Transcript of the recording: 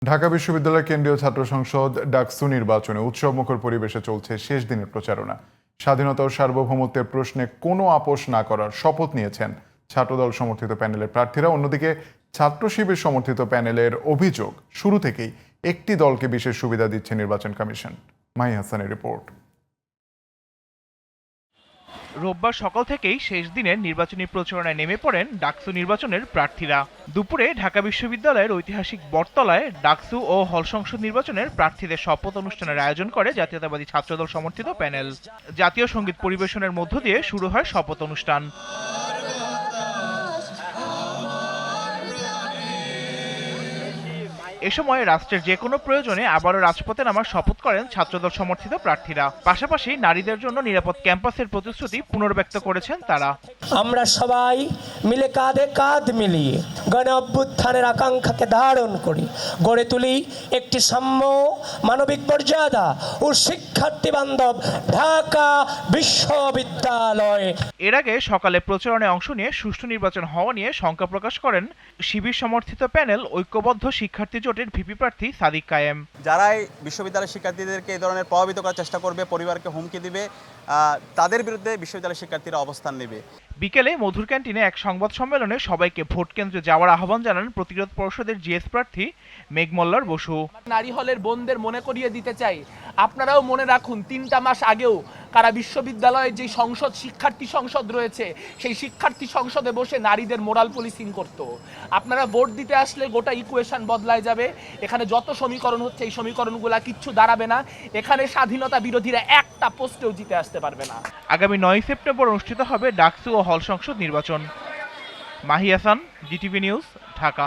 ঢাকা বিশ্ববিদ্যালয় কেন্দ্রীয় ছাত্র সংসদ ডাকসু নির্বাচনে উৎসবমুখর পরিবেশে চলছে শেষ দিনের প্রচারণা। স্বাধীনতা ও সার্বভৌমত্বের প্রশ্নে কোনো আপোষ না করার শপথ নিয়েছেন ছাত্রদল সমর্থিত প্যানেলের প্রার্থীরা। অন্যদিকে ছাত্র শিবির সমর্থিত প্যানেলের অভিযোগ, শুরু থেকেই একটি দলকে বিশেষ সুবিধা দিচ্ছে নির্বাচন কমিশন। মাহি হাসানের রিপোর্ট। রোববার সকাল থেকেই শেষ দিনের নির্বাচনী প্রচারণায় নেমে পড়েন ডাকসু নির্বাচনের প্রার্থীরা। দুপুরে ঢাকা বিশ্ববিদ্যালয়ের ঐতিহাসিক বটতলায় ডাকসু ও হল সংসদ নির্বাচনের প্রার্থীদের শপথ অনুষ্ঠানের আয়োজন করে জাতীয়তাবাদী ছাত্রদল সমর্থিত প্যানেল। জাতীয় সঙ্গীত পরিবেশনের মধ্য দিয়ে শুরু হয় শপথ অনুষ্ঠান। এ সময় রাষ্ট্রের যে কোনো প্রয়োজনে আবারও রাজপথে নামার শপথ করেন ছাত্রদল সমর্থিত প্রার্থীরা। পাশাপাশি নারীদের জন্য নিরাপদ ক্যাম্পাসের প্রতিশ্রুতি পুনর্ব্যক্ত করেছেন তারা। আমরা সবাই মিলে কাঁধে কাঁধ মিলিয়ে গণ অভ্যুত্থানের আকাঙ্ক্ষাকে ধারণ করি, গড়ে তুলি একটি সাম্য, মানবিক মর্যাদা ও শিক্ষার্থী বান্ধব ঢাকা বিশ্ববিদ্যালয়। এর আগে সকালে প্রচারণায় অংশ নিয়ে সুষ্ঠু নির্বাচন হওয়া নিয়ে শঙ্কা প্রকাশ করেন শিবির সমর্থিত প্যানেল ঐক্যবদ্ধ শিক্ষার্থী জোটের ভিপি প্রার্থী সাদিক কায়েম। যারাই বিশ্ববিদ্যালয়ের শিক্ষার্থীদেরকে এই ধরনের প্রভাবিত করার চেষ্টা করবে, পরিবারকে হুমকি দিবে, তাদের বিরুদ্ধে বিশ্ববিদ্যালয়ের শিক্ষার্থীরা অবস্থান নেবে। বিকেলে মধুর ক্যান্টিনে এক সংবাদ সম্মেলনে সবাইকে ভোট কেন্দ্রে যাওয়ার আহ্বান জানান প্রতিরোধ পরিষদের জিএস প্রার্থী মেঘমল্লার বসু। নারী হলের বোনদের মনে করিয়ে দিতে চাই, আপনারাও মনে রাখুন 3টা মাস আগেও কারা বিশ্ববিদ্যালয়ের যে সংসদ, শিক্ষার্থী সংসদ রয়েছে, সেই শিক্ষার্থী সংসদে বসে নারীদের মোরাল পুলিশিং করত। আপনারা ভোট দিতে আসলে গোটা ইকুয়েশন বদলায় যাবে। এখানে যত সমীকরণ হচ্ছে, এই সমীকরণগুলা কিচ্ছু দাঁড়াবে না। এখানে স্বাধীনতা বিরোধীরা একটা পোস্টেও জিতে আসতে পারবে না। আগামী 9 সেপ্টেম্বর অনুষ্ঠিত হবে ডাকসু ও হল সংসদ নির্বাচন। Mahi Hasan, GTV news, Dhaka.